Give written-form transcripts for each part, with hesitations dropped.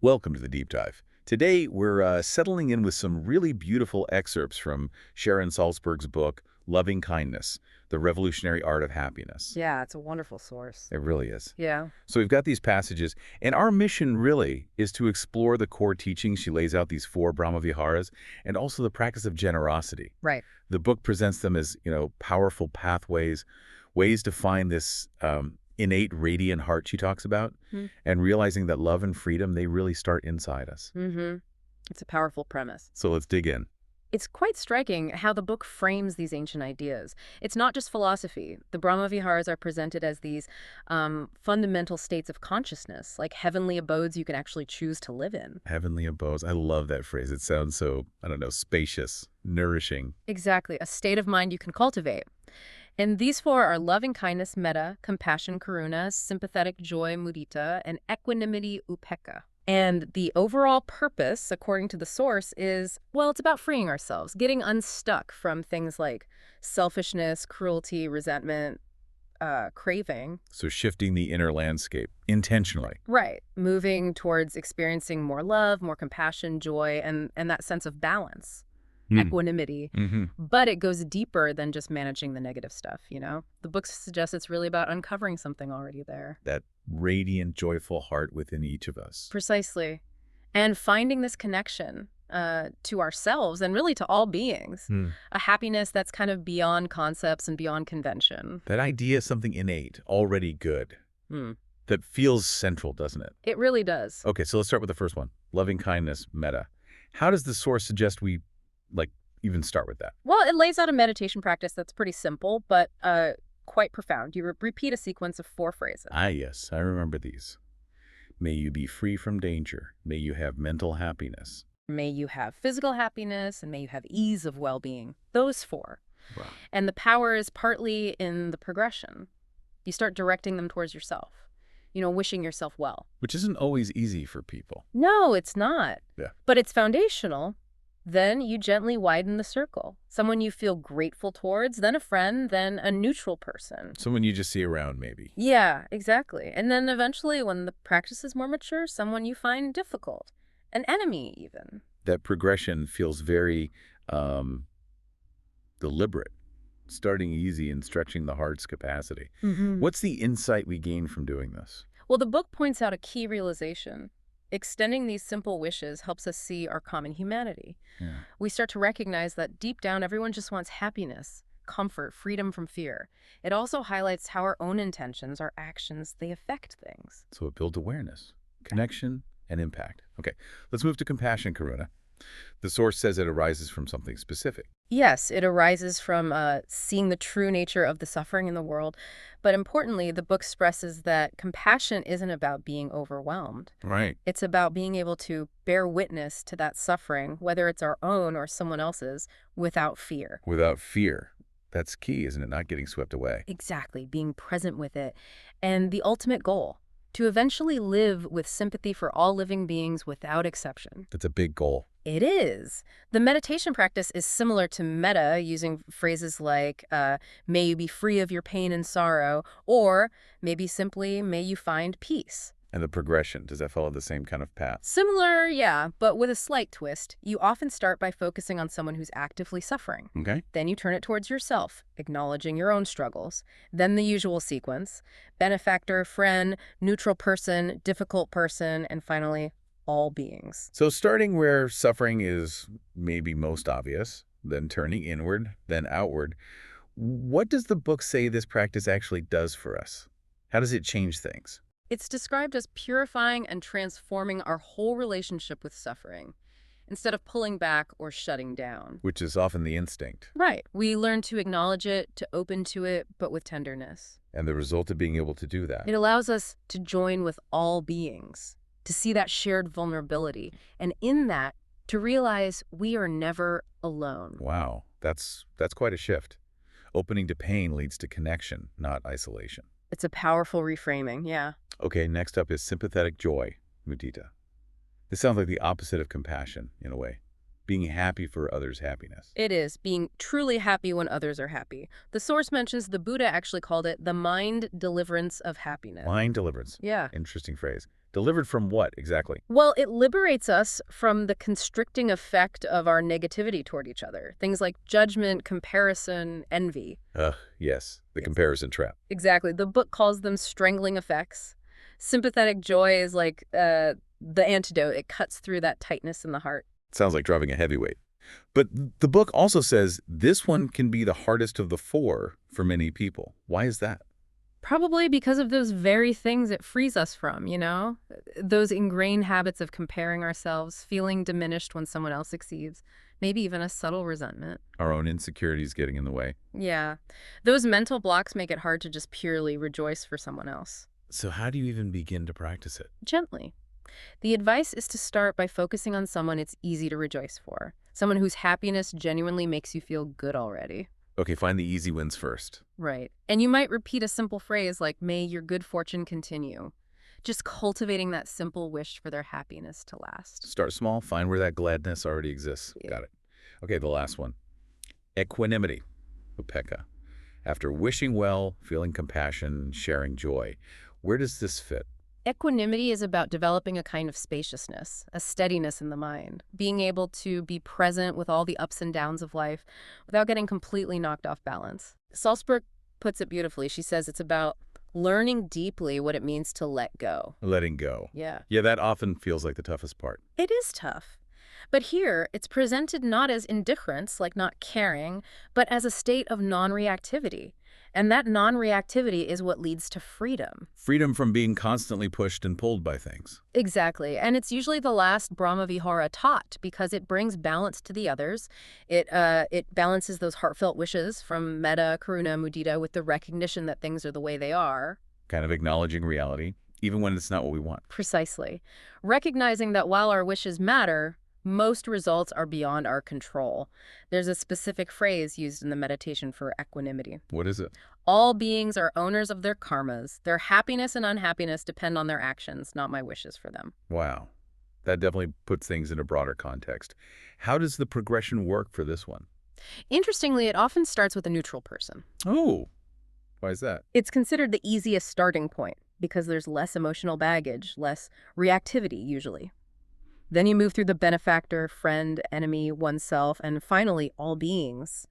Welcome to the Deep Dive. Today, we're settling in with some really beautiful excerpts from Sharon Salzberg's book, Loving Kindness, The Revolutionary Art of Happiness. Yeah, it's a wonderful source. It really is. Yeah. So we've got these passages, and our mission really is to explore the core teachings. She lays out these four brahma-viharas, and also the practice of generosity. Right. The book presents them as, powerful pathways, ways to find this innate radiant heart she talks about, and realizing that love and freedom, they really start inside us. It's a powerful premise. So let's dig in. It's quite striking how the book frames these ancient ideas. It's not just philosophy. The brahma-viharas are presented as these fundamental states of consciousness, like heavenly abodes you can actually choose to live in. Heavenly abodes. I love that phrase. It sounds so, I don't know, spacious, nourishing. Exactly, a state of mind you can cultivate. And these four are loving kindness, metta, compassion, karuna, sympathetic joy, mudita, and equanimity, upekkha. And the overall purpose, according to the source, is, well, it's about freeing ourselves, getting unstuck from things like selfishness, cruelty, resentment, craving. So shifting the inner landscape intentionally. Right. Moving towards experiencing more love, more compassion, joy, and that sense of balance. Equanimity, but it goes deeper than just managing the negative stuff, The book suggests it's really about uncovering something already there. That radiant, joyful heart within each of us. Precisely. And finding this connection to ourselves and really to all beings. A happiness that's kind of beyond concepts and beyond convention. That idea is something innate, already good. That feels central, doesn't it? It really does. Okay, so let's start with the first one. Loving kindness, metta. How does the source suggest we even start with that? Well, it lays out a meditation practice that's pretty simple, but quite profound. You repeat a sequence of 4 phrases. Ah, yes, I remember these. May you be free from danger. May you have mental happiness. May you have physical happiness, and may you have ease of well-being. Those 4. Wow. And the power is partly in the progression. You start directing them towards yourself, wishing yourself well. Which isn't always easy for people. No, it's not. Yeah. But it's foundational. Then you gently widen the circle. Someone you feel grateful towards, then a friend, then a neutral person. Someone you just see around, maybe. Yeah, exactly. And then eventually, when the practice is more mature, someone you find difficult. An enemy, even. That progression feels very deliberate, starting easy and stretching the heart's capacity. What's the insight we gain from doing this? Well, the book points out a key realization. Extending these simple wishes helps us see our common humanity. Yeah. We start to recognize that deep down, everyone just wants happiness, comfort, freedom from fear. It also highlights how our own intentions, our actions, they affect things. So it builds awareness, connection, and impact. Okay, let's move to compassion, Karuna. The source says it arises from something specific. Yes, it arises from seeing the true nature of the suffering in the world. But importantly, the book stresses that compassion isn't about being overwhelmed. Right. It's about being able to bear witness to that suffering, whether it's our own or someone else's, without fear. Without fear. That's key, isn't it? Not getting swept away. Exactly, being present with it. And the ultimate goal, to eventually live with sympathy for all living beings without exception. That's a big goal. It is. The meditation practice is similar to metta, using phrases like, may you be free of your pain and sorrow, or maybe simply, may you find peace. And the progression, does that follow the same kind of path? Similar, yeah, but with a slight twist. You often start by focusing on someone who's actively suffering. Okay. Then you turn it towards yourself, acknowledging your own struggles. Then the usual sequence: benefactor, friend, neutral person, difficult person, and finally, all beings. So starting where suffering is maybe most obvious, then turning inward, then outward, what does the book say this practice actually does for us? How does it change things? It's described as purifying and transforming our whole relationship with suffering, instead of pulling back or shutting down. Which is often the instinct. Right. We learn to acknowledge it, to open to it, but with tenderness. And the result of being able to do that. It allows us to join with all beings, to see that shared vulnerability, and in that, to realize we are never alone. Wow, that's quite a shift. Opening to pain leads to connection, not isolation. It's a powerful reframing, yeah. Okay, next up is sympathetic joy, mudita. This sounds like the opposite of compassion, in a way. Being happy for others' happiness. It is, being truly happy when others are happy. The source mentions the Buddha actually called it the mind deliverance of happiness. Mind deliverance. Yeah. Interesting phrase. Delivered from what, exactly? Well, it liberates us from the constricting effect of our negativity toward each other. Things like judgment, comparison, envy. Ugh, yes, the Yes. comparison trap. Exactly. The book calls them strangling effects. Sympathetic joy is like the antidote. It cuts through that tightness in the heart. Sounds like dropping a heavyweight. But the book also says this one can be the hardest of the four for many people. Why is that? Probably because of those very things it frees us from, you know? Those ingrained habits of comparing ourselves, feeling diminished when someone else succeeds, maybe even a subtle resentment. Our own insecurities getting in the way. Yeah. Those mental blocks make it hard to just purely rejoice for someone else. So how do you even begin to practice it? Gently. The advice is to start by focusing on someone it's easy to rejoice for, someone whose happiness genuinely makes you feel good already. Okay, find the easy wins first. Right. And you might repeat a simple phrase like, may your good fortune continue. Just cultivating that simple wish for their happiness to last. Start small, find where that gladness already exists. Yeah. Got it. Okay, the last one. Equanimity, upekkha. After wishing well, feeling compassion, sharing joy, where does this fit? Equanimity is about developing a kind of spaciousness, a steadiness in the mind, being able to be present with all the ups and downs of life without getting completely knocked off balance. Salzburg puts it beautifully. She says it's about learning deeply what it means to let go. Letting go. Yeah. Yeah, that often feels like the toughest part. It is tough. But here, it's presented not as indifference, like not caring, but as a state of non-reactivity. And that non-reactivity is what leads to freedom. Freedom from being constantly pushed and pulled by things. Exactly. And it's usually the last brahma-vihara taught because it brings balance to the others. It balances those heartfelt wishes from metta, karuna, mudita with the recognition that things are the way they are. Kind of acknowledging reality, even when it's not what we want. Precisely. Recognizing that while our wishes matter, most results are beyond our control. There's a specific phrase used in the meditation for equanimity. What is it? All beings are owners of their karmas. Their happiness and unhappiness depend on their actions, not my wishes for them. Wow. That definitely puts things in a broader context. How does the progression work for this one? Interestingly, it often starts with a neutral person. Oh, why is that? It's considered the easiest starting point because there's less emotional baggage, less reactivity usually. Then you move through the benefactor, friend, enemy, oneself, and finally, all beings.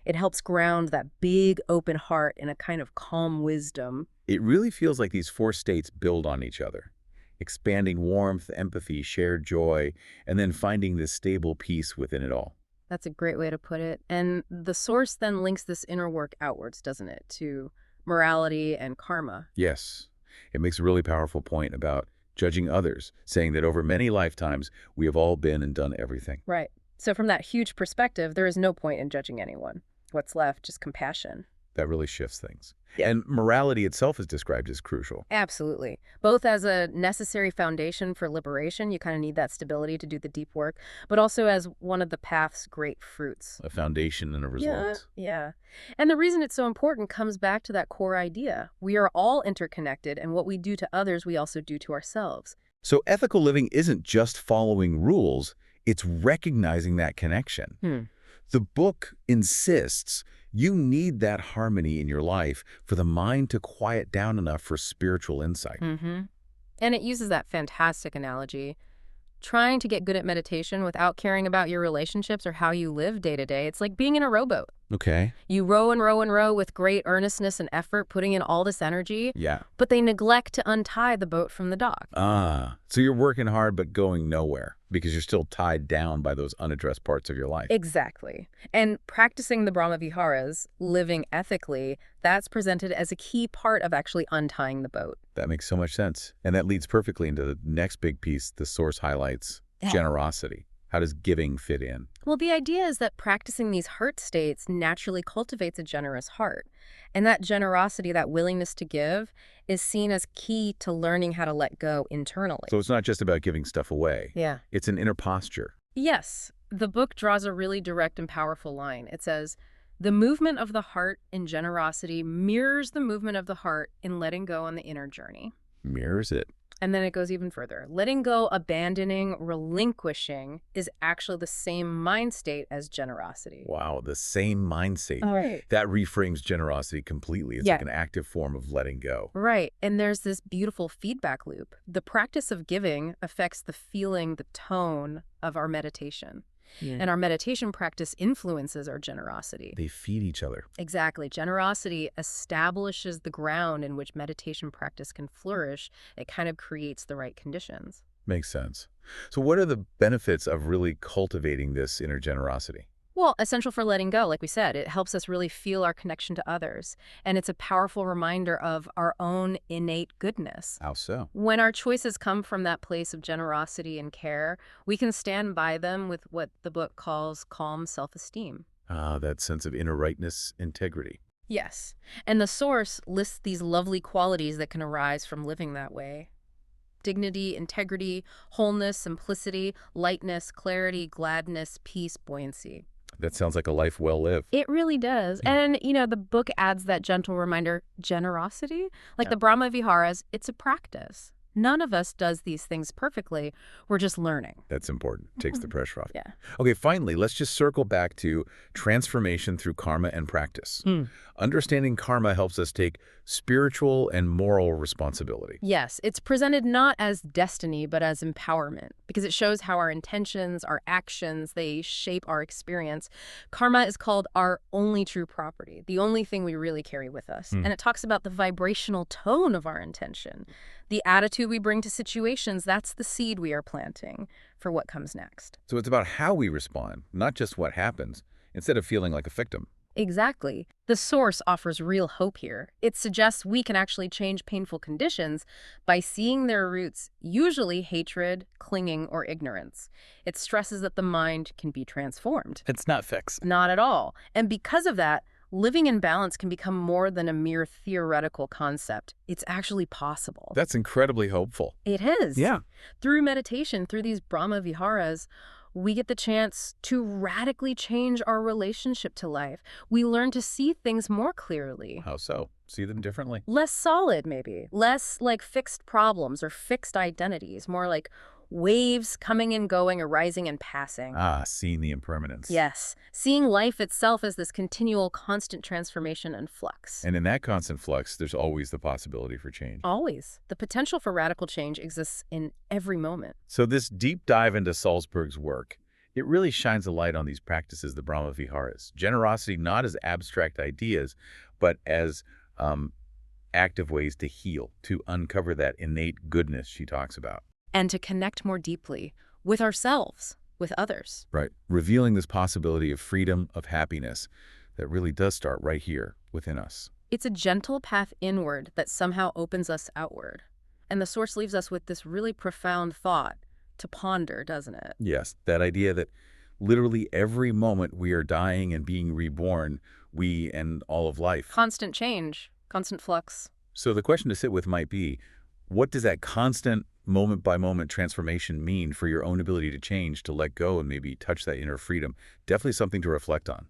It helps ground that big, open heart in a kind of calm wisdom. It really feels like these four states build on each other. Expanding warmth, empathy, shared joy, and then finding this stable peace within it all. That's a great way to put it. And the source then links this inner work outwards, doesn't it, to morality and karma. Yes, it makes a really powerful point about judging others, saying that over many lifetimes, we have all been and done everything. Right. So from that huge perspective, there is no point in judging anyone. What's left? Just compassion. That really shifts things. Yeah. And morality itself is described as crucial. Absolutely. Both as a necessary foundation for liberation, you kind of need that stability to do the deep work, but also as one of the path's great fruits. A foundation and a result. Yeah. And the reason it's so important comes back to that core idea. We are all interconnected, and what we do to others, we also do to ourselves. So ethical living isn't just following rules, it's recognizing that connection. The book insists you need that harmony in your life for the mind to quiet down enough for spiritual insight. And it uses that fantastic analogy. Trying to get good at meditation without caring about your relationships or how you live day to day, it's like being in a rowboat. Okay. You row and row and row with great earnestness and effort, putting in all this energy, Yeah. but they neglect to untie the boat from the dock. So you're working hard but going nowhere because you're still tied down by those unaddressed parts of your life. Exactly. And practicing the brahma-viharas, living ethically, that's presented as a key part of actually untying the boat. That makes so much sense. And that leads perfectly into the next big piece the source highlights, generosity. How does giving fit in? Well, the idea is that practicing these heart states naturally cultivates a generous heart. And that generosity, that willingness to give, is seen as key to learning how to let go internally. So it's not just about giving stuff away. Yeah. It's an inner posture. Yes. The book draws a really direct and powerful line. It says, the movement of the heart in generosity mirrors the movement of the heart in letting go on the inner journey. Mirrors it. And then it goes even further. Letting go, abandoning, relinquishing is actually the same mind state as generosity. Wow, the same mind state. All right. That reframes generosity completely. It's like an active form of letting go. Right. And there's this beautiful feedback loop. The practice of giving affects the feeling, the tone of our meditation. Yeah. And our meditation practice influences our generosity. They feed each other. Exactly. Generosity establishes the ground in which meditation practice can flourish. It kind of creates the right conditions. Makes sense. So what are the benefits of really cultivating this inner generosity? Well, essential for letting go, like we said, it helps us really feel our connection to others. And it's a powerful reminder of our own innate goodness. How so? When our choices come from that place of generosity and care, we can stand by them with what the book calls calm self-esteem. Ah, that sense of inner rightness, integrity. Yes. And the source lists these lovely qualities that can arise from living that way. Dignity, integrity, wholeness, simplicity, lightness, clarity, gladness, peace, buoyancy. That sounds like a life well lived. It really does. Yeah. And, the book adds that gentle reminder, generosity. Like the brahma-viharas, it's a practice. None of us does these things perfectly. We're just learning. That's important. Takes the pressure off. Yeah. Okay, finally, let's just circle back to transformation through karma and practice. Understanding karma helps us take spiritual and moral responsibility. Yes, it's presented not as destiny, but as empowerment, because it shows how our intentions, our actions, they shape our experience. Karma is called our only true property, the only thing we really carry with us. And it talks about the vibrational tone of our intention. The attitude we bring to situations, that's the seed we are planting for what comes next. So it's about how we respond, not just what happens, instead of feeling like a victim. Exactly. The source offers real hope here. It suggests we can actually change painful conditions by seeing their roots, usually hatred, clinging, or ignorance. It stresses that the mind can be transformed. It's not fixed. Not at all. And because of that, living in balance can become more than a mere theoretical concept. It's actually possible. That's incredibly hopeful. It is. Yeah. Through meditation, through these brahma-viharas, we get the chance to radically change our relationship to life. We learn to see things more clearly. How so? See them differently? Less solid, maybe. Less like fixed problems or fixed identities. More like waves coming and going, arising and passing. Ah, seeing the impermanence. Yes. Seeing life itself as this continual, constant transformation and flux. And in that constant flux, there's always the possibility for change. Always. The potential for radical change exists in every moment. So this deep dive into Salzburg's work, it really shines a light on these practices, the brahma-viharas. Generosity not as abstract ideas, but as active ways to heal, to uncover that innate goodness she talks about. And to connect more deeply with ourselves, with others. Right. Revealing this possibility of freedom, of happiness that really does start right here within us. It's a gentle path inward that somehow opens us outward. And the source leaves us with this really profound thought to ponder, doesn't it? Yes, that idea that literally every moment we are dying and being reborn, we and all of life. Constant change, constant flux. So the question to sit with might be, what does that constant moment-by-moment transformation mean for your own ability to change, to let go, and maybe touch that inner freedom? Definitely something to reflect on.